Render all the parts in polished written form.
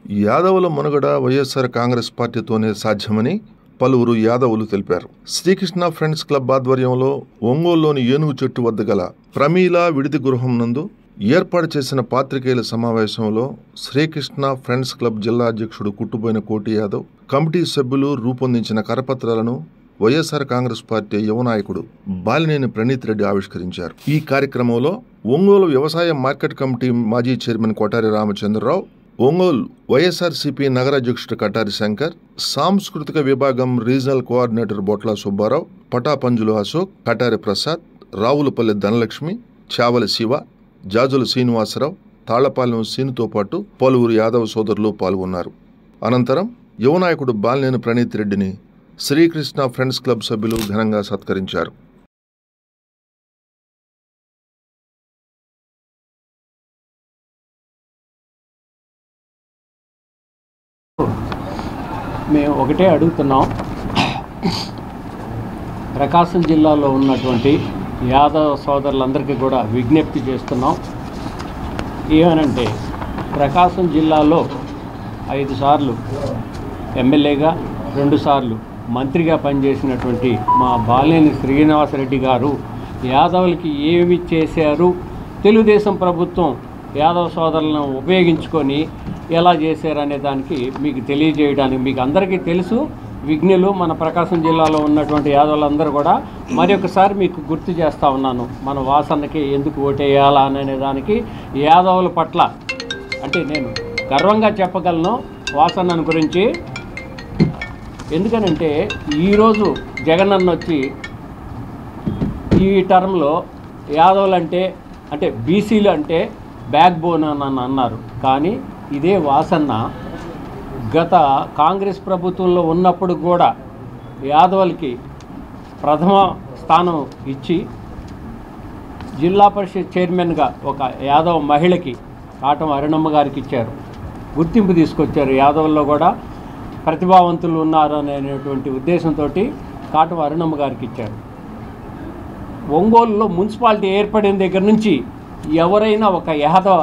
యాదవుల మనుగడ వైఎస్ఆర్ కాంగ్రెస్ పార్టీతోనే సాధ్యమని పలువురు యాదవులు తెలిపారు. శ్రీకృష్ణ ఫ్రెండ్స్ క్లబ్ ఆధ్వర్యంలో ఒంగోలులోని ఏనుగు చెట్టు వద్ద గల ప్రమీల విడిది గృహం నందు ఏర్పాటు చేసిన పాత్రికేయుల సమావేశంలో శ్రీకృష్ణ ఫ్రెండ్స్ క్లబ్ జిల్లా అధ్యక్షుడు కుట్టుబోయిన కోటి యాదవ్, కమిటీ సభ్యులు రూపొందించిన కరపత్రాలను వైఎస్ఆర్ కాంగ్రెస్ పార్టీ యువ నాయకుడు బాలినేని ప్రణీత్ రెడ్డి ఆవిష్కరించారు. ఈ కార్యక్రమంలో ఒంగోలు వ్యవసాయ మార్కెట్ కమిటీ మాజీ చైర్మన్ కొటారి రామచంద్రరావు, ఒంగోలు వైఎస్ఆర్సీపీ నగర అధ్యక్షుడు కటారి శంకర్, సాంస్కృతిక విభాగం రీజనల్ కోఆర్డినేటర్ బొట్ల సుబ్బారావు, పటాపంజులు అశోక్, కటారి ప్రసాద్, రావులపల్లి ధనలక్ష్మి, చావలి శివ, జాజుల శ్రీనివాసరావు, తాళ్లపాలెం సీనుతో పాటు పలువురు యాదవ సోదరులు పాల్గొన్నారు. అనంతరం యువ నాయకుడు బాలినేని ప్రణీత్ రెడ్డిని శ్రీకృష్ణ ఫ్రెండ్స్ క్లబ్ సభ్యులు ఘనంగా సత్కరించారు. మేము ఒకటే అడుగుతున్నాం, ప్రకాశం జిల్లాలో ఉన్నటువంటి యాదవ సోదరులందరికీ కూడా విజ్ఞప్తి చేస్తున్నాం. ఏమనంటే, ప్రకాశం జిల్లాలో 5 సార్లు ఎమ్మెల్యేగా, 2 సార్లు మంత్రిగా పనిచేసినటువంటి మా బాలినేని శ్రీనివాసరెడ్డి గారు యాదవులకి ఏమి చేశారు, తెలుగుదేశం ప్రభుత్వం యాదవ సోదరులను ఉపయోగించుకొని ఎలా చేశారనే దానికి మీకు తెలియజేయడానికి, మీకు అందరికీ తెలుసు, విఘ్నులు మన ప్రకాశం జిల్లాలో ఉన్నటువంటి యాదవులందరూ కూడా మరొకసారి మీకు గుర్తు చేస్తూ ఉన్నాను. మన వాసన్నకి ఎందుకు ఓటేయాలా అనే దానికి యాదవుల పట్ల అంటే నేను గర్వంగా చెప్పగలను వాసన్న గురించి. ఎందుకనంటే ఈరోజు జగనన్న వచ్చి ఈ టర్మ్లో యాదవులు అంటే బీసీలు అంటే బ్యాక్ బోన్ అని అన్నారు. కానీ ఇదే వాసన్న గత కాంగ్రెస్ ప్రభుత్వంలో ఉన్నప్పుడు కూడా యాదవులకి ప్రథమ స్థానం ఇచ్చి జిల్లా పరిషత్ చైర్మన్గా ఒక యాదవ మహిళకి కాటం అరుణమ్మ గారికి ఇచ్చారు, గుర్తింపు తీసుకొచ్చారు. యాదవుల్లో కూడా ప్రతిభావంతులు ఉన్నారు అనేటువంటి ఉద్దేశంతో కాటం అరుణమ్మ గారికి ఇచ్చారు. ఒంగోలులో మున్సిపాలిటీ ఏర్పడిన దగ్గర నుంచి ఎవరైనా ఒక యాదవ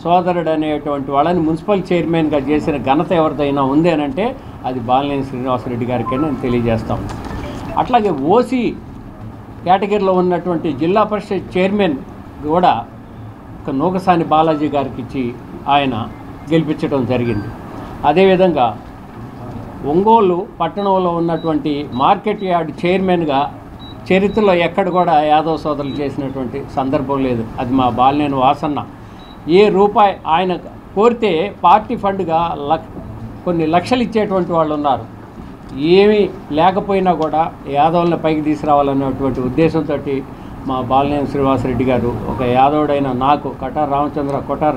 సోదరుడు అనేటువంటి వాళ్ళని మున్సిపల్ చైర్మన్గా చేసిన ఘనత ఎవరిదైనా ఉంది అని అంటే అది బాలినేని శ్రీనివాసరెడ్డి గారికి నేను తెలియజేస్తాను. అట్లాగే ఓసీ కేటగిరీలో ఉన్నటువంటి జిల్లా పరిషత్ చైర్మన్ కూడా ఒక నూకసాని బాలాజీ గారికి ఇచ్చి ఆయన గెలిపించడం జరిగింది. అదేవిధంగా ఒంగోలు పట్టణంలో ఉన్నటువంటి మార్కెట్ యార్డ్ చైర్మన్గా చరిత్రలో ఎక్కడ కూడా యాదవ సోదరులు చేసినటువంటి సందర్భం లేదు. అది మా బాలినేని వాసన్న. ఏ రూపాయి ఆయన కోరితే పార్టీ ఫండ్గా కొన్ని లక్షలు ఇచ్చేటువంటి వాళ్ళు ఉన్నారు. ఏమీ లేకపోయినా కూడా యాదవులను పైకి తీసుకురావాలనేటువంటి ఉద్దేశంతో మా బాలినేని శ్రీనివాసరెడ్డి గారు ఒక యాదవుడైన నాకు కొటారి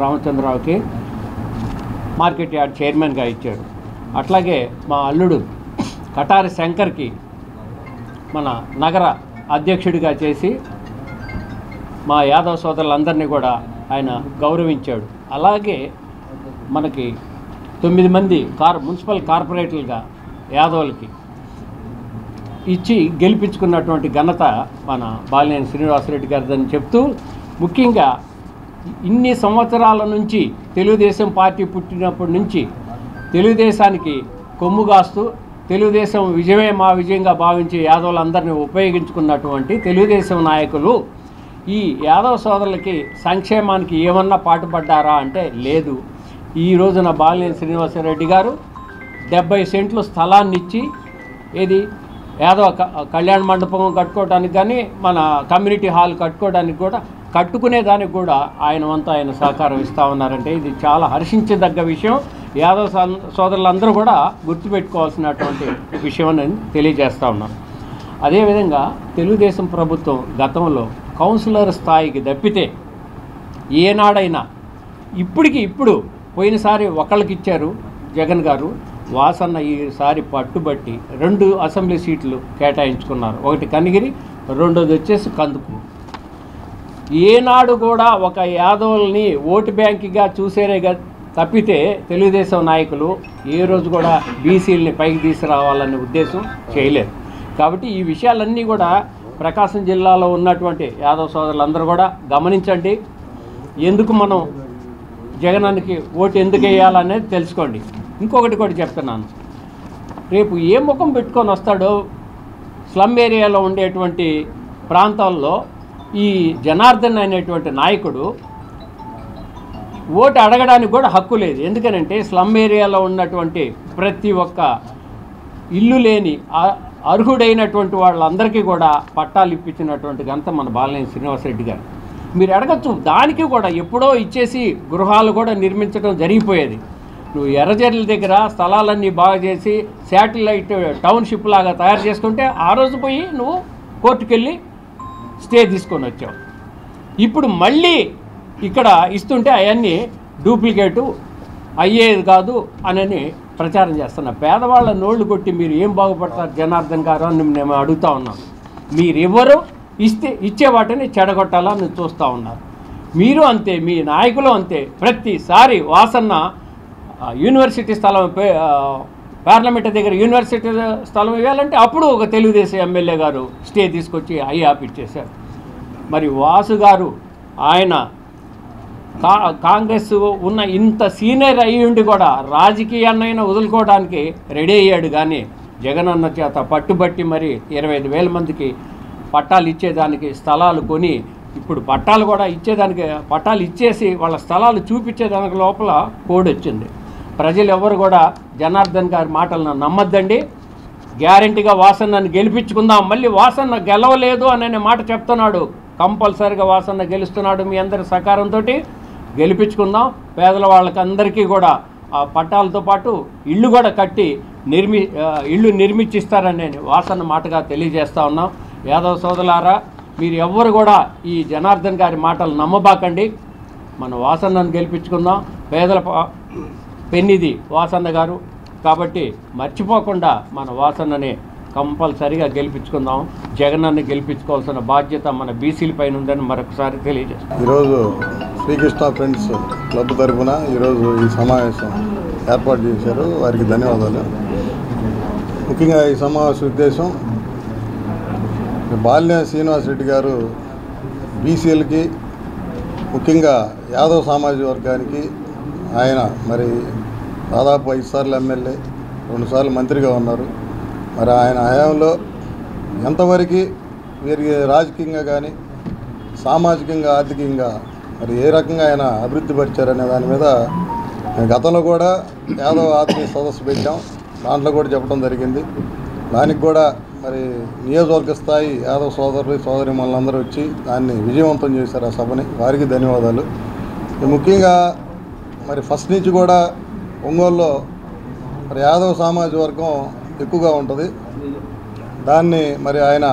రామచంద్రరావుకి మార్కెట్ యార్డ్ చైర్మన్గా ఇచ్చాడు. అట్లాగే మా అల్లుడు కటారి శంకర్కి మన నగర అధ్యక్షుడిగా చేసి మా యాదవ సోదరులందరినీ కూడా ఆయన గౌరవించాడు. అలాగే మనకి 9 మంది మున్సిపల్ కార్పొరేటర్లుగా యాదవులకి ఇచ్చి గెలిపించుకున్నటువంటి ఘనత మన బాలినేని శ్రీనివాసరెడ్డి గారిదని చెప్తూ, ముఖ్యంగా ఇన్ని సంవత్సరాల నుంచి తెలుగుదేశం పార్టీ పుట్టినప్పటి నుంచి తెలుగుదేశానికి కొమ్ము కాస్తూ తెలుగుదేశం విజయమే మా విజయంగా భావించి యాదవులందరినీ ఉపయోగించుకున్నటువంటి తెలుగుదేశం నాయకులు ఈ యాదవ సోదరులకి సంక్షేమానికి ఏమన్నా పాటుపడ్డారా అంటే లేదు. ఈ రోజున బాలినేని శ్రీనివాసరెడ్డి గారు 70 సెంట్లు స్థలాన్ని ఇచ్చి ఏది యాదవ కళ్యాణ మండపం కట్టుకోవడానికి కానీ మన కమ్యూనిటీ హాల్ కట్టుకోవడానికి కూడా కట్టుకునేదానికి కూడా ఆయన సహకారం ఇస్తూ ఉన్నారంటే ఇది చాలా హర్షించదగ్గ విషయం. యాదవ సోదరులందరూ కూడా గుర్తుపెట్టుకోవాల్సినటువంటి విషయం అని తెలియజేస్తూ ఉన్నాను. అదేవిధంగా తెలుగుదేశం ప్రభుత్వం గతంలో కౌన్సిలర్ స్థాయికి తప్పితే ఏనాడైనా ఇప్పుడు పోయినసారి ఒకళ్ళకి ఇచ్చారు జగన్ గారు, వాసన్న ఈసారి పట్టుబట్టి 2 అసెంబ్లీ సీట్లు కేటాయించుకున్నారు. ఒకటి కనిగిరి, రెండోది వచ్చేసి కందుకు. ఏనాడు కూడా ఒక యాదవుల్ని ఓటు బ్యాంకుగా చూసేరే తప్పితే తెలుగుదేశం నాయకులు ఏ రోజు కూడా బీసీలని పైకి తీసుకురావాలనే ఉద్దేశం చేయలేదు. కాబట్టి ఈ విషయాలన్నీ కూడా ప్రకాశం జిల్లాలో ఉన్నటువంటి యాదవ సోదరులందరూ కూడా గమనించండి. ఎందుకు మనం జగనానికి ఓటు ఎందుకు వేయాలనేది తెలుసుకోండి. ఇంకొకటి కూడా చెప్తున్నాను, రేపు ఏ ముఖం పెట్టుకొని వస్తాడో స్లమ్ ఏరియాలో ఉండేటువంటి ప్రాంతాల్లో ఈ జనార్దన్ అనేటువంటి నాయకుడు ఓటు అడగడానికి కూడా హక్కు లేదు. ఎందుకనంటే స్లమ్ ఏరియాలో ఉన్నటువంటి ప్రతి ఒక్క ఇల్లు లేని అర్హుడైనటువంటి వాళ్ళందరికీ కూడా పట్టాలు ఇప్పించినటువంటి ఘనత మన బాలినేని శ్రీనివాసరెడ్డి గారు. మీరు అడగచ్చు, దానికి కూడా ఎప్పుడో ఇచ్చేసి గృహాలు కూడా నిర్మించడం జరిగిపోయేది. నువ్వు ఎర్రజర్ల దగ్గర స్థలాలన్నీ బాగా చేసి శాటిలైట్ టౌన్షిప్ లాగా తయారు చేసుకుంటే ఆ రోజు పోయి నువ్వు కోర్టుకెళ్ళి స్టే తీసుకొని వచ్చావు. ఇప్పుడు మళ్ళీ ఇక్కడ ఇస్తుంటే అవన్నీ డూప్లికేటు అయ్యేది కాదు అని ప్రచారం చేస్తున్నా. పేదవాళ్ళ నోళ్లు కొట్టి మీరు ఏం బాగుపడతారు జనార్దన్ గారు అని మేము అడుగుతా ఉన్నాం. మీరెవరు ఇచ్చే వాటిని చెడగొట్టాలని చూస్తూ ఉన్నారు. మీరు అంతే, మీ నాయకులు అంతే. ప్రతిసారి వాసన్న యూనివర్సిటీ స్థలం పార్లమెంట్ దగ్గర యూనివర్సిటీ స్థలం ఇవ్వాలంటే అప్పుడు ఒక తెలుగుదేశం ఎమ్మెల్యే గారు స్టే తీసుకొచ్చి అయ్యి ఆపిచ్చేశారు. మరి వాసు గారు ఆయన కాంగ్రెస్ ఉన్న ఇంత సీనియర్ అయ్యి ఉండి కూడా రాజకీయాన్నైనా వదులుకోవడానికి రెడీ అయ్యాడు. కానీ జగన్ అన్న చేత పట్టుబట్టి మరి 25,000 మందికి పట్టాలు ఇచ్చేదానికి స్థలాలు కొని, ఇప్పుడు పట్టాలు కూడా ఇచ్చేదానికి పట్టాలు ఇచ్చేసి వాళ్ళ స్థలాలు చూపించేదానికి లోపల కోడ్ వచ్చింది. ప్రజలు ఎవరు కూడా జనార్దన్ గారి మాటలను నమ్మద్దండి. గ్యారంటీగా వాసన్నను గెలిపించుకుందాం. మళ్ళీ వాసన్న గెలవలేదు అనే మాట చెప్తున్నాడు. కంపల్సరిగా వాసన్న గెలుస్తున్నాడు. మీ అందరి సహకారంతో గెలిపించుకుందాం. పేదల వాళ్ళకందరికీ కూడా ఆ పట్టాలతో పాటు ఇళ్ళు కూడా కట్టి ఇళ్ళు నిర్మించిస్తారని వాసన్న మాటగా తెలియజేస్తూ ఉన్నాం. యాదవ్ సోదరులారా, మీరు ఎవ్వరు కూడా ఈ జనార్దన్ గారి మాటలు నమ్మబాకండి. మన వాసన్నను గెలిపించుకుందాం. పేదల పెన్నిది వాసన్న గారు కాబట్టి మర్చిపోకుండా మన వాసన్నని కంపల్సరిగా గెలిపించుకుందాం. జగనాన్ని గెలిపించుకోవాల్సిన బాధ్యత మన బీసీల పైన ఉందని మరొకసారి తెలియజేస్తాం. ఈరోజు శ్రీకృష్ణ ఫ్రెండ్స్ క్లబ్ తరఫున ఈరోజు ఈ సమావేశం ఏర్పాటు చేశారు. వారికి ధన్యవాదాలు. ముఖ్యంగా ఈ సమావేశ ఉద్దేశం బాలినేని శ్రీనివాసరెడ్డి గారు బీసీలకి, ముఖ్యంగా యాదవ్ సామాజిక వర్గానికి ఆయన మరి దాదాపు 5 సార్లు ఎమ్మెల్యే, 2 సార్లు మంత్రిగా ఉన్నారు. మరి ఆయన హయాంలో ఎంతవరకు వీరికి రాజకీయంగా కానీ సామాజికంగా ఆర్థికంగా మరి ఏ రకంగా ఆయన అభివృద్ధి పరిచారనే దాని మీద గతంలో కూడా యాదవ్ ఆత్మీయ సదస్సు పెట్టాం. దాంట్లో కూడా చెప్పడం జరిగింది. దానికి కూడా మరి నియోజకవర్గ స్థాయి యాదవ్ సోదరులు సోదరిమణులందరూ వచ్చి దాన్ని విజయవంతం చేశారు. ఆ సభని వారికి ధన్యవాదాలు. ముఖ్యంగా మరి ఫస్ట్ నుంచి కూడా ఒంగోలులో మరి యాదవ్ సామాజిక వర్గం ఎక్కువగా ఉంటుంది. దాన్ని మరి ఆయన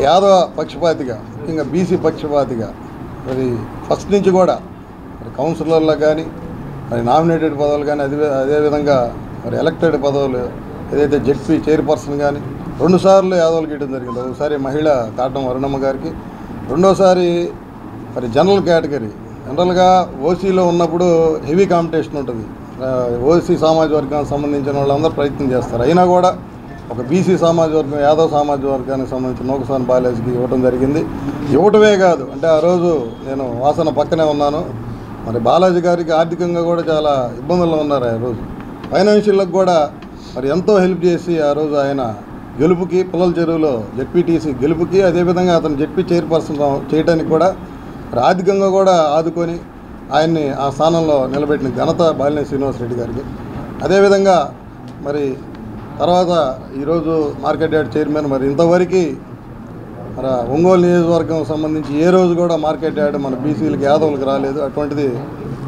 యాదవ పక్షపాతిగా, ముఖ్యంగా బీసీ పక్షపాతిగా మరి ఫస్ట్ నుంచి కూడా మరి కౌన్సిలర్లకు కానీ మరి నామినేటెడ్ పదవులు కానీ అదేవిధంగా మరి ఎలక్టెడ్ పదవులు ఏదైతే జెడ్పీ చైర్పర్సన్ కానీ 2 సార్లు యాదవులు గీయడం జరిగింది. ఒకసారి మహిళ కాటం అరుణమ్మ గారికి, రెండోసారి మరి జనరల్ కేటగిరీ. జనరల్గా ఓసీలో ఉన్నప్పుడు హెవీ కాంపిటీషన్ ఉంటుంది. ఓసీ సామాజిక వర్గానికి సంబంధించిన వాళ్ళందరూ ప్రయత్నం చేస్తారు. అయినా కూడా ఒక బీసీ సామాజిక వర్గం, యాదవ్ సామాజిక వర్గానికి సంబంధించిన నూకసాని బాలాజీకి ఇవ్వడం జరిగింది. ఇవ్వటమే కాదు, అంటే ఆ రోజు నేను వాసన పక్కనే ఉన్నాను. మరి బాలాజీ గారికి ఆర్థికంగా కూడా చాలా ఇబ్బందుల్లో ఉన్నారు. ఆ రోజు ఫైనాన్షియల్కి కూడా మరి ఎంతో హెల్ప్ చేసి ఆ రోజు ఆయన గెలుపుకి, పుల్లల చెరువులో జెడ్పీటీసీ గెలుపుకి, అదేవిధంగా అతను జెడ్పీ చైర్పర్సన్ చేయడానికి కూడా మరి ఆర్థికంగా కూడా ఆదుకొని ఆయన్ని ఆ స్థానంలో నిలబెట్టిన ఘనత బాలినేని శ్రీనివాసరెడ్డి గారికి. అదేవిధంగా మరి తర్వాత ఈరోజు మార్కెట్ యార్డ్ చైర్మన్. మరి ఇంతవరకు మరి ఒంగోలు నియోజకవర్గం సంబంధించి ఏ రోజు కూడా మార్కెట్ యార్డ్ మన బీసీలకి యాదవులకు రాలేదు. అటువంటిది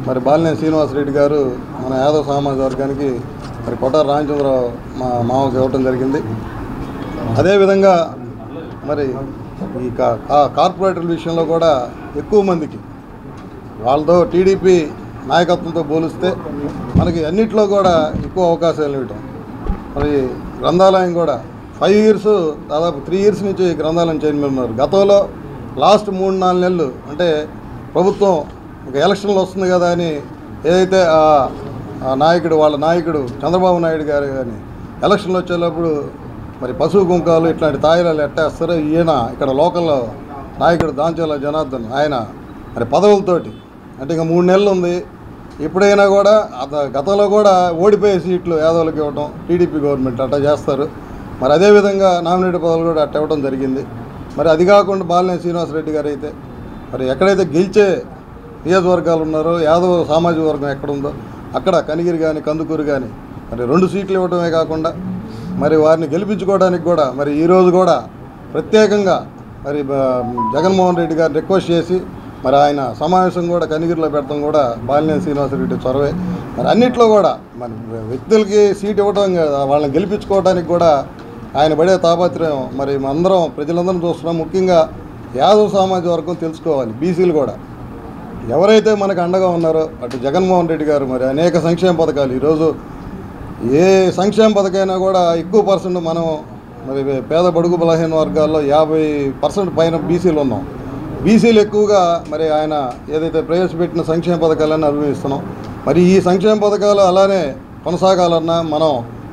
మరి బాలినేని శ్రీనివాసరెడ్డి గారు మన యాదవ్ సామాజిక వర్గానికి మరి కొట్టార రామచంద్రరావు మా మామకు ఇవ్వటం జరిగింది. అదేవిధంగా మరి ఈ కార్పొరేటర్ల విషయంలో కూడా ఎక్కువ మందికి వాళ్ళతో టీడీపీ నాయకత్వంతో పోలిస్తే మనకి అన్నిట్లో కూడా ఎక్కువ అవకాశాలు ఇవ్వటం. మరి గ్రంథాలయం కూడా 5 ఇయర్స్, దాదాపు 3 ఇయర్స్ నుంచి గ్రంథాలయం చైర్మన్ ఉన్నారు. గతంలో లాస్ట్ 3-4 నెలలు అంటే ప్రభుత్వం ఇంకా ఎలక్షన్లు వస్తుంది కదా అని ఏదైతే ఆ నాయకుడు, వాళ్ళ నాయకుడు చంద్రబాబు నాయుడు గారు కానీ ఎలక్షన్లు వచ్చేటప్పుడు మరి పశువు కుంకాలు ఇట్లాంటి తాయిలాలు ఎట్టేస్తారో, ఈయన ఇక్కడ లోకల్లో నాయకుడు దాంచేల జనార్దన్ ఆయన మరి పదవులతోటి అంటే ఇంకా 3 నెలలు ఉంది. ఎప్పుడైనా కూడా గతంలో కూడా ఓడిపోయే సీట్లు యాదవులకు ఇవ్వటం టీడీపీ గవర్నమెంట్ అట్లా చేస్తారు. మరి అదేవిధంగా నామినేటెడ్ పదవులు కూడా అట్ట ఇవ్వడం జరిగింది. మరి అది కాకుండా బాలినేని శ్రీనివాసరెడ్డి గారు అయితే మరి ఎక్కడైతే గెలిచే నియోజకవర్గాలు ఉన్నారో యాదవ సామాజిక వర్గం ఎక్కడుందో అక్కడ కనిగిరి కానీ కందుకూరు కానీ మరి 2 సీట్లు ఇవ్వడమే కాకుండా మరి వారిని గెలిపించుకోవడానికి కూడా మరి ఈరోజు కూడా ప్రత్యేకంగా మరి జగన్మోహన్ రెడ్డి గారిని రిక్వెస్ట్ చేసి మరి ఆయన సమావేశం కూడా కనిగిరిలో పెడతాం కూడా బాలినేని శ్రీనివాసరెడ్డి చొరవే. మరి అన్నిట్లో కూడా మరి వ్యక్తులకి సీట్ ఇవ్వడం కదా, వాళ్ళని గెలిపించుకోవడానికి కూడా ఆయన పడే తాపత్రయం మరి అందరం ప్రజలందరం చూస్తున్నాం. ముఖ్యంగా యాదవ సామాజిక వర్గం తెలుసుకోవాలి. బీసీలు కూడా ఎవరైతే మనకు అండగా ఉన్నారో అటు జగన్మోహన్ రెడ్డి గారు మరి అనేక సంక్షేమ పథకాలు, ఈరోజు ఏ సంక్షేమ పథకైనా కూడా ఎక్కువ పర్సెంట్ మనం మరి పేద బడుగు బలహీన వర్గాల్లో 50% పైన బీసీలు ఉన్నాం. బీసీలు ఎక్కువగా మరి ఆయన ఏదైతే ప్రవేశపెట్టిన సంక్షేమ పథకాలన్నీ అనుభవిస్తున్నాం. మరి ఈ సంక్షేమ పథకాలు అలానే కొనసాగాలన్నా మనం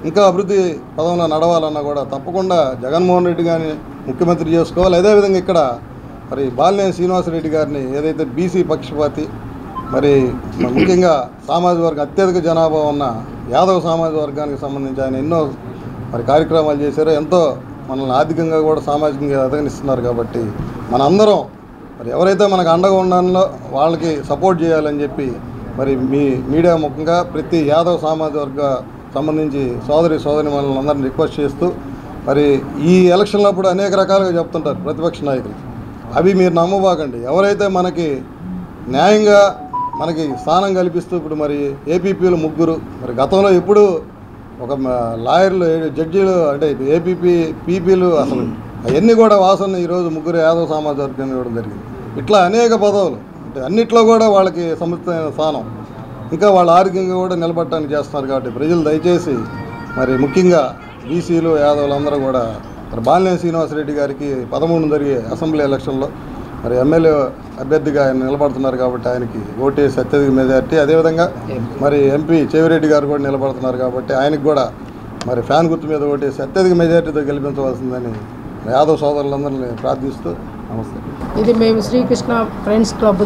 ఇంకా అభివృద్ధి పదంలో నడవాలన్నా కూడా తప్పకుండా జగన్మోహన్ రెడ్డి గారిని ముఖ్యమంత్రి చేసుకోవాలి. అదేవిధంగా ఇక్కడ మరి బాలినేని శ్రీనివాసరెడ్డి గారిని ఏదైతే బీసీ పక్షపాతి మరి ముఖ్యంగా సామాజిక వర్గం అత్యధిక జనాభా ఉన్న యాదవ సామాజిక వర్గానికి సంబంధించి ఆయన ఎన్నో మరి కార్యక్రమాలు చేశారు. ఎంతో మనల్ని ఆర్థికంగా కూడా సామాజికంగా ఎదగనిస్తున్నారు. కాబట్టి మనందరం మరి ఎవరైతే మనకు అండగా ఉన్నారో వాళ్ళకి సపోర్ట్ చేయాలని చెప్పి మరి మీడియా ముఖ్యంగా ప్రతి యాదవ సామాజిక వర్గ సంబంధించి సోదరి మనల్ని రిక్వెస్ట్ చేస్తూ మరి ఈ ఎలక్షన్లప్పుడు అనేక రకాలుగా చెప్తుంటారు ప్రతిపక్ష నాయకులు. అవి మీరు నమ్మబాకండి. ఎవరైతే మనకి న్యాయంగా మనకి స్థానం కల్పిస్తూ ఇప్పుడు మరి ఏపీపీలు 3 మరి గతంలో ఎప్పుడు ఒక లాయర్లు జడ్జీలు అంటే పీపీలు అసలు అవన్నీ కూడా వాసన ఈరోజు 3 యాదవ సమాజ వర్గాన్ని ఇవ్వడం జరిగింది. ఇట్లా అనేక పదవులు అంటే అన్నిట్లో కూడా వాళ్ళకి సముచితమైన స్థానం, ఇంకా వాళ్ళ ఆరోగ్యంగా కూడా నిలబడటానికి చేస్తున్నారు. కాబట్టి ప్రజలు దయచేసి మరి ముఖ్యంగా బీసీలు యాదవులందరూ కూడా మరి బాలినేని శ్రీనివాసరెడ్డి గారికి 13 జరిగే అసెంబ్లీ ఎలక్షన్లో మరి ఎమ్మెల్యే అభ్యర్థిగా ఆయన నిలబడుతున్నారు. కాబట్టి ఆయనకి ఓటేసి అత్యధిక మెజార్టీ, అదేవిధంగా మరి ఎంపీ చెవిరెడ్డి గారు కూడా నిలబడుతున్నారు. కాబట్టి ఆయనకు కూడా మరి ఫ్యాన్ గుర్తు మీద ఓటేసి అత్యధిక మెజార్టీతో గెలిపించవలసిందని యాదవ్ సోదరులందరినీ ప్రార్థిస్తూ నమస్తే. ఇది మేము శ్రీకృష్ణ ఫ్రెండ్స్ క్లబ్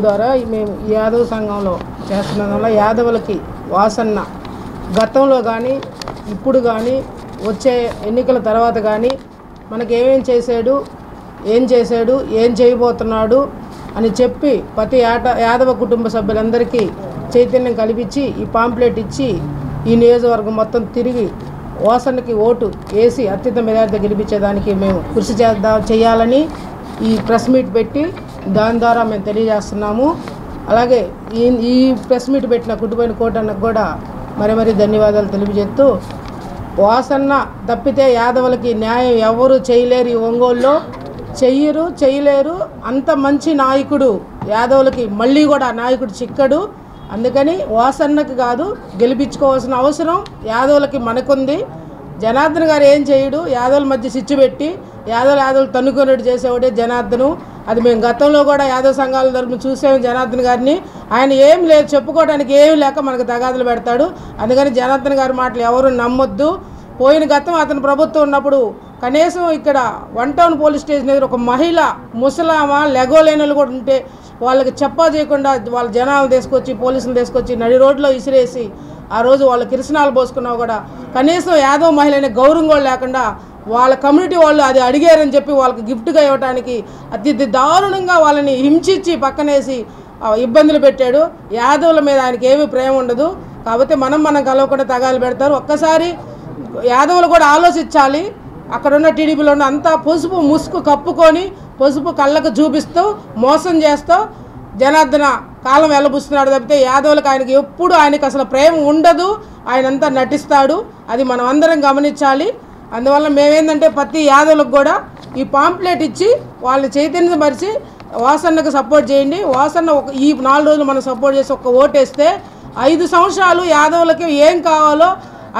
ద్వారా మేము యాదవ్ సంఘంలో చేస్తున్న వల్ల యాదవులకి వాసన్న గతంలో కానీ ఇప్పుడు కానీ వచ్చే ఎన్నికల తర్వాత కానీ మనకి ఏం చేశాడు ఏం చేయబోతున్నాడు అని చెప్పి ప్రతి యాదవ కుటుంబ సభ్యులందరికీ చైతన్యం కల్పించి ఈ పాంప్లెట్ ఇచ్చి ఈ నియోజకవర్గం మొత్తం తిరిగి వాసన్నకి ఓటు వేసి అత్యంత మెజారిటీ గెలిపించేదానికి మేము కృషి చేయాలని ఈ ప్రెస్ మీట్ పెట్టి దాని ద్వారా మేము తెలియజేస్తున్నాము. అలాగే ఈ ప్రెస్ మీట్ పెట్టిన కుటుంబైన కోటన్నకు కూడా మరీ ధన్యవాదాలు తెలియజేస్తూ, వాసన్న తప్పితే యాదవులకి న్యాయం ఎవరు చేయలేరు, ఈ ఒంగోలులో చేయలేరు. అంత మంచి నాయకుడు యాదవులకి మళ్ళీ కూడా నాయకుడు చిక్కడు. అందుకని వాసన్నకి కాదు గెలిపించుకోవాల్సిన అవసరం యాదవులకి మనకుంది. జనార్దన్ గారు ఏం చేయడు, యాదవుల మధ్య సిచ్చు పెట్టి యాదవులు తన్నుకున్నట్టు చేసేవాడే జనార్దను. అది మేము గతంలో కూడా యాదవ సంఘాల తరపున చూసాము జనార్దన్ గారిని. ఆయన ఏం లేదు, చెప్పుకోవడానికి ఏమి లేక మనకు తగాదులు పెడతాడు. అందుకని జనార్దన్ గారి మాటలు ఎవరు నమ్మొద్దు. పోయిన గతం అతను ప్రభుత్వం ఉన్నప్పుడు కనీసం ఇక్కడ 1 టౌన్ పోలీస్ స్టేషన్ ఎదురు ఒక మహిళ ముసలామా లెగోలేనులు కూడా ఉంటే వాళ్ళకి చెప్పా చేయకుండా వాళ్ళ జనాలు తీసుకొచ్చి పోలీసులు తీసుకొచ్చి నడి రోడ్లో ఇసిరేసి ఆ రోజు వాళ్ళ కిరసనాలు పోసుకున్నా కూడా కనీసం యాదవ మహిళనే గౌరవం కూడా లేకుండా వాళ్ళ కమ్యూనిటీ వాళ్ళు అది అడిగారని చెప్పి వాళ్ళకి గిఫ్ట్గా ఇవ్వడానికి అతి దారుణంగా వాళ్ళని హింసించి పక్కనేసి ఇబ్బందులు పెట్టాడు. యాదవుల మీద ఆయనకి ఏమీ ప్రేమ ఉండదు. కాబట్టి మనం కలవకుండా తగాలు పెడతారు. ఒక్కసారి యాదవులు కూడా ఆలోచించాలి. అక్కడున్న టీడీపీలో ఉన్న అంతా పసుపు ముసుగు కప్పుకొని పసుపు కళ్ళకు చూపిస్తూ మోసం చేస్తూ జనార్దన కాలం వెళ్ళబుస్తున్నాడు తప్పితే యాదవులకు ఆయనకి అసలు ప్రేమ ఉండదు. ఆయనంతా నటిస్తాడు. అది మనం అందరం గమనించాలి. అందువల్ల మేమేందంటే ప్రతి యాదవులకు కూడా ఈ పాంప్లెట్ ఇచ్చి వాళ్ళని చైతన్యపరిచి వాసన్నకు సపోర్ట్ చేయండి. వాసన్న ఈ 4 రోజులు మనం సపోర్ట్ చేసి ఒక్క ఓటేస్తే 5 సంవత్సరాలు యాదవులకి ఏం కావాలో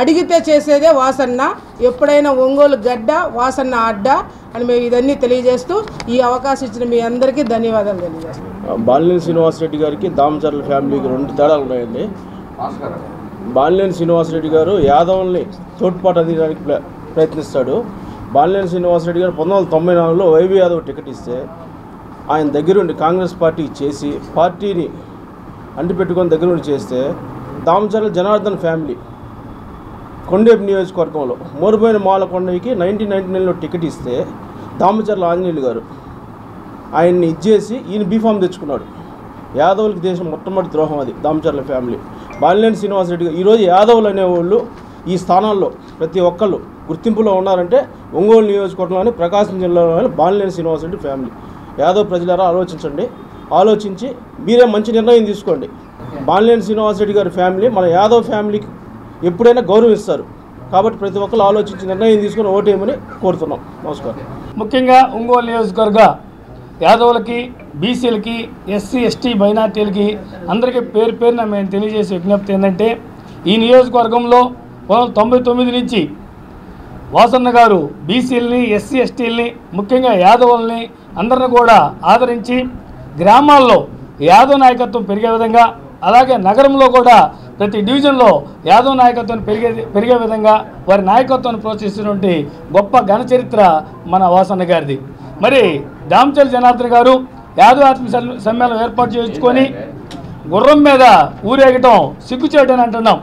అడిగితే చేసేదే వాసన్న. ఎప్పుడైనా ఒంగోలు గడ్డ వాసన్న అడ్డ అని మేము ఇదన్నీ తెలియజేస్తూ ఈ అవకాశం ఇచ్చిన మీ అందరికీ ధన్యవాదాలు తెలియజేస్తాం. బాలినేని శ్రీనివాసరెడ్డి గారికి దామచర్ల ఫ్యామిలీకి 2 తేడాలు ఉన్నాయండి. బాలినేని శ్రీనివాసరెడ్డి గారు యాదవుల్ని తోడ్పాటు అందించడానికి ప్రయత్నిస్తాడు. బాలినేని శ్రీనివాసరెడ్డి గారు 1994లో వైవి యాదవ్ టికెట్ ఇస్తే ఆయన దగ్గరుండి కాంగ్రెస్ పార్టీకి చేసి పార్టీని అంటిపెట్టుకొని దగ్గరుండి చేస్తే దామచర్ల జనార్దన్ ఫ్యామిలీ కొండేపు నియోజకవర్గంలో మోరుబోయిన మాలకొండకి 1999లో టికెట్ ఇస్తే దామచర్ల ఆంజనేయులు గారు ఆయన్ని ఇచ్చేసి ఈయన బీఫామ్ తెచ్చుకున్నాడు. యాదవులకి దేశం మొట్టమొదటి ద్రోహం అది దామచర్ల ఫ్యామిలీ. బాలినేని శ్రీనివాసరెడ్డి గారు ఈరోజు యాదవులు అనేవాళ్ళు ఈ స్థానాల్లో ప్రతి ఒక్కళ్ళు గుర్తింపులో ఉన్నారంటే ఒంగోలు నియోజకవర్గంలోని ప్రకాశం జిల్లాలోని బాలినేని శ్రీనివాసరెడ్డి ఫ్యామిలీ. యాదవ్ ప్రజలారా ఆలోచించండి, ఆలోచించి మీరే మంచి నిర్ణయం తీసుకోండి. బాలినేని శ్రీనివాసరెడ్డి గారి ఫ్యామిలీ మన యాదవ్ ఫ్యామిలీకి ఎప్పుడైనా గౌరవిస్తారు కాబట్టి ప్రతి ఒక్కరు ఆలోచించి నిర్ణయం తీసుకుని ఓటేయమని కోరుతున్నాం. నమస్కారం. ముఖ్యంగా ఒంగోలు నియోజకవర్గ యాదవులకి, బీసీలకి, ఎస్సీ ఎస్టీ మైనార్టీలకి అందరికీ పేరు పేరున మేము తెలియజేసే విజ్ఞప్తి ఏంటంటే ఈ నియోజకవర్గంలో 1999 నుంచి వాసన్న గారు బీసీలని, ఎస్సీ ఎస్టీలని, ముఖ్యంగా యాదవుల్ని అందరిని కూడా ఆదరించి గ్రామాల్లో యాదవ్ నాయకత్వం పెరిగే విధంగా, అలాగే నగరంలో కూడా ప్రతి డివిజన్లో యాదవ్ నాయకత్వం పెరిగే విధంగా వారి నాయకత్వాన్ని ప్రోత్సహిస్తున్నటువంటి గొప్ప ఘన చరిత్ర మన వాసన్న గారిది. మరి దామచర్ల జనార్దన్ గారు యాదవ్ ఆత్మ సమ్మేళనం ఏర్పాటు చేయించుకొని గుర్రం మీద ఊరేగటం సిగ్గుచేటని అంటున్నాం.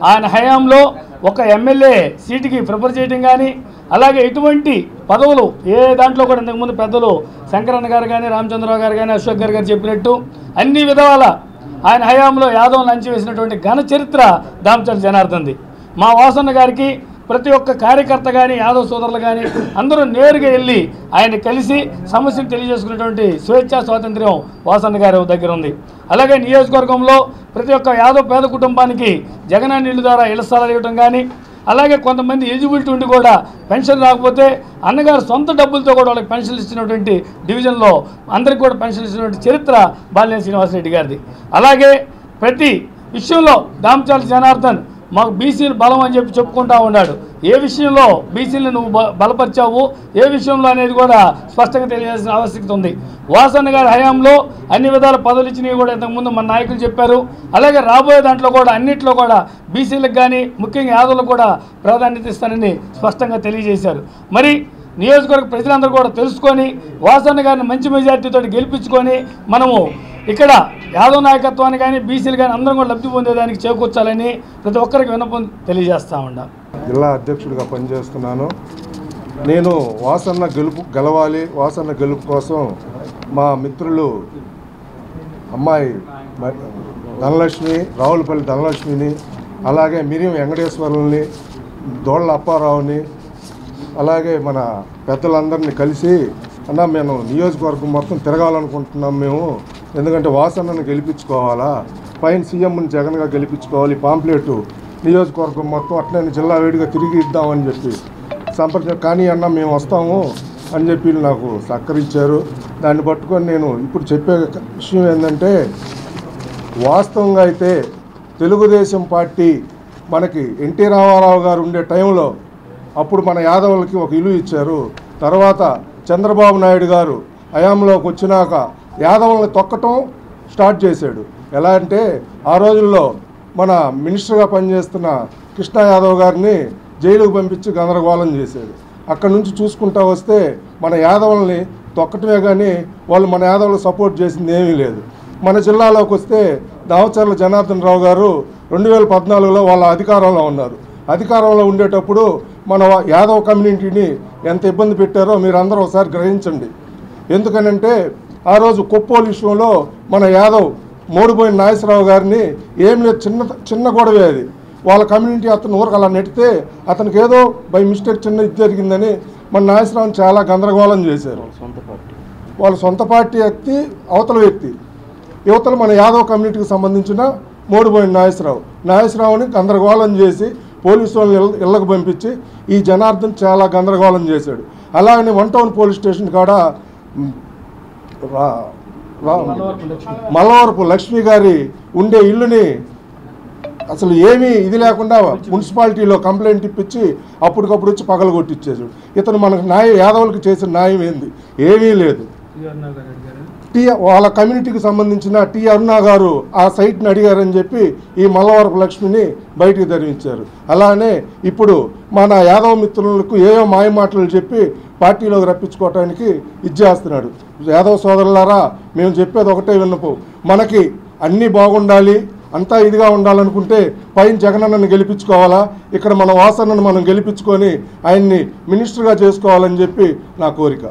ఆయన హయాంలో ఒక ఎమ్మెల్యే సీటుకి ప్రిఫర్ చేయడం కానీ, అలాగే ఇటువంటి పదవులు ఏ దాంట్లో కూడా ఇంతకుముందు పెద్దలు శంకరన్న గారు కానీ, రామచంద్రరావు గారు కానీ, అశోక్ గారు చెప్పినట్టు అన్ని విధాల ఆయన హయాంలో యాదవ్ని అంచివేసినటువంటి ఘన చరిత్ర దామచర్ల జనార్దన్ది. మా వాసన్న గారికి ప్రతి ఒక్క కార్యకర్త కానీ, యాదవ్ సోదరులు కానీ అందరూ నేరుగా వెళ్ళి ఆయన కలిసి సమస్యను తెలియజేసుకునేటువంటి స్వేచ్ఛా స్వాతంత్ర్యం వాసన్న గారి దగ్గర ఉంది. అలాగే నియోజకవర్గంలో ప్రతి ఒక్క యాదవ్ పేద కుటుంబానికి జగనన్న ఇల్లు ద్వారా ఇళ్ల స్థలాలు ఇవ్వడం కానీ, అలాగే కొంతమంది ఎలిజిబిలిటీ ఉండి కూడా పెన్షన్ రాకపోతే అన్నగారు సొంత డబ్బులతో కూడా వాళ్ళకి పెన్షన్లు ఇచ్చినటువంటి డివిజన్లో అందరికీ కూడా పెన్షన్ ఇచ్చినటువంటి చరిత్ర బాలినేని శ్రీనివాసరెడ్డి గారిది. అలాగే ప్రతి విషయంలో దామచర్ల జనార్దన్ మాకు బీసీలు బలం అని చెప్పుకుంటా ఉన్నాడు. ఏ విషయంలో బీసీలు నువ్వు బలపరిచావు, ఏ విషయంలో అనేది కూడా స్పష్టంగా తెలియాల్సిన ఆవశ్యకత ఉంది. వాసన్న గారి హయాంలో అన్ని విధాల పదవులు ఇచ్చినవి కూడా ఇంతకుముందు మన నాయకులు చెప్పారు. అలాగే రాబోయే దాంట్లో కూడా అన్నింటిలో కూడా బీసీలకు కానీ, ముఖ్యంగా యాదవులకు కూడా ప్రాధాన్యత ఇస్తానని స్పష్టంగా తెలియజేశారు. మరి నియోజకవర్గ ప్రజలందరూ కూడా తెలుసుకొని వాసన్న గారిని మంచి మెజార్టీతో గెలిపించుకొని మనము ఇక్కడ యాదవ్ నాయకత్వాన్ని కానీ, బీసీలు కానీ అందరం కూడా లబ్ధి పొందేదానికి చేకూర్చాలని ప్రతి ఒక్కరికి విన్నపం తెలియజేస్తూ ఉన్నాం. జిల్లా అధ్యక్షుడిగా పనిచేస్తున్నాను. నేను వాసన్న గెలవాలి, వాసన్న గెలుపు కోసం మా మిత్రులు అమ్మాయి ధనలక్ష్మి, రావులపల్లి ధనలక్ష్మిని, అలాగే మిరియం వెంకటేశ్వరుల్ని, దోళ్ల అప్పారావుని, అలాగే మన పెద్దలందరినీ కలిసి అన్న మేము నియోజకవర్గం మొత్తం తిరగాలనుకుంటున్నాం మేము, ఎందుకంటే వాసన్నను గెలిపించుకోవాలా, పైన సీఎంని జగన్గా గెలిపించుకోవాలి, పాంప్లెట్ నియోజకవర్గం మొత్తం అట్లనే జిల్లా వేడిగా తిరిగి ఇద్దామని చెప్పి కానీ అన్న మేము వస్తాము అని చెప్పి నాకు సహకరించారు. దాన్ని పట్టుకొని నేను ఇప్పుడు చెప్పే విషయం ఏంటంటే, వాస్తవంగా అయితే తెలుగుదేశం పార్టీ మనకి ఎన్టీ రామారావు గారు ఉండే టైంలో అప్పుడు మన యాదవులకి ఒక ఇల్లు ఇచ్చారు. తర్వాత చంద్రబాబు నాయుడు గారు హయాంలోకి వచ్చినాక యాదవుల్ని తొక్కటం స్టార్ట్ చేశాడు. ఎలా అంటే ఆ రోజుల్లో మన మినిస్టర్గా పనిచేస్తున్న కృష్ణా యాదవ్ గారిని జైలుకు పంపించి గందరగోళం చేశాడు. అక్కడి నుంచి చూసుకుంటా వస్తే మన యాదవుల్ని తొక్కటమే కానీ వాళ్ళు మన యాదవులకు సపోర్ట్ చేసింది ఏమీ లేదు. మన జిల్లాలోకి వస్తే దామచర్ల జనార్దన్ రావు గారు 2014లో వాళ్ళ అధికారంలో ఉన్నారు. అధికారంలో ఉండేటప్పుడు మన యాదవ్ కమ్యూనిటీని ఎంత ఇబ్బంది పెట్టారో మీరు అందరూ ఒకసారి గ్రహించండి. ఎందుకనంటే ఆ రోజు కొప్పోలు విషయంలో మన యాదవ్ మోడిపోయిన నాగేశ్వరరావు గారిని ఏం లేదు, చిన్న గొడవే అది, వాళ్ళ కమ్యూనిటీ అతను ఊరికి అలా నెట్టితే అతనికి ఏదో బై మిస్టేక్ చిన్న ఇది జరిగిందని మన నాగేశ్వరరావుని చాలా గందరగోళం చేశారు. వాళ్ళ సొంత పార్టీ వ్యక్తి, అవతల వ్యక్తి, యువతలు మన యాదవ్ కమ్యూనిటీకి సంబంధించిన మోడిపోయిన నాగేశ్వరరావుని గందరగోళం చేసి పోలీసు వాళ్ళని ఇళ్లకు పంపించి ఈ జనార్దన్ చాలా గందరగోళం చేశాడు. అలాగని 1 టౌన్ పోలీస్ స్టేషన్ కాడ మల్లవరపు లక్ష్మి గారి ఉండే ఇల్లుని అసలు ఏమీ ఇది లేకుండా మున్సిపాలిటీలో కంప్లైంట్ ఇప్పించి అప్పటికప్పుడు వచ్చి పగలగొట్టిచ్చేసాడు. ఇతను మనకు యాదవులకు చేసిన న్యాయం ఏంది? ఏమీ లేదు. వాళ్ళ కమ్యూనిటీకి సంబంధించిన టి అరుణ గారు ఆ సైట్ని అడిగారని చెప్పి ఈ మల్లవరపు లక్ష్మిని బయటికి తరిమించారు. అలానే ఇప్పుడు మన యాదవ మిత్రులకు ఏవో మాయ మాటలు చెప్పి పార్టీలోకి రప్పించుకోవటానికి ఇది చేస్తున్నాడు. యాదవ సోదరులారా, మేము చెప్పేది ఒకటే విన్నపు, మనకి అన్నీ బాగుండాలి, అంతా ఇదిగా ఉండాలనుకుంటే పైన జగనన్నను గెలిపించుకోవాలా, ఇక్కడ మన వాసన్నను మనం గెలిపించుకొని ఆయన్ని మినిస్టర్గా చేసుకోవాలని చెప్పి నా కోరిక.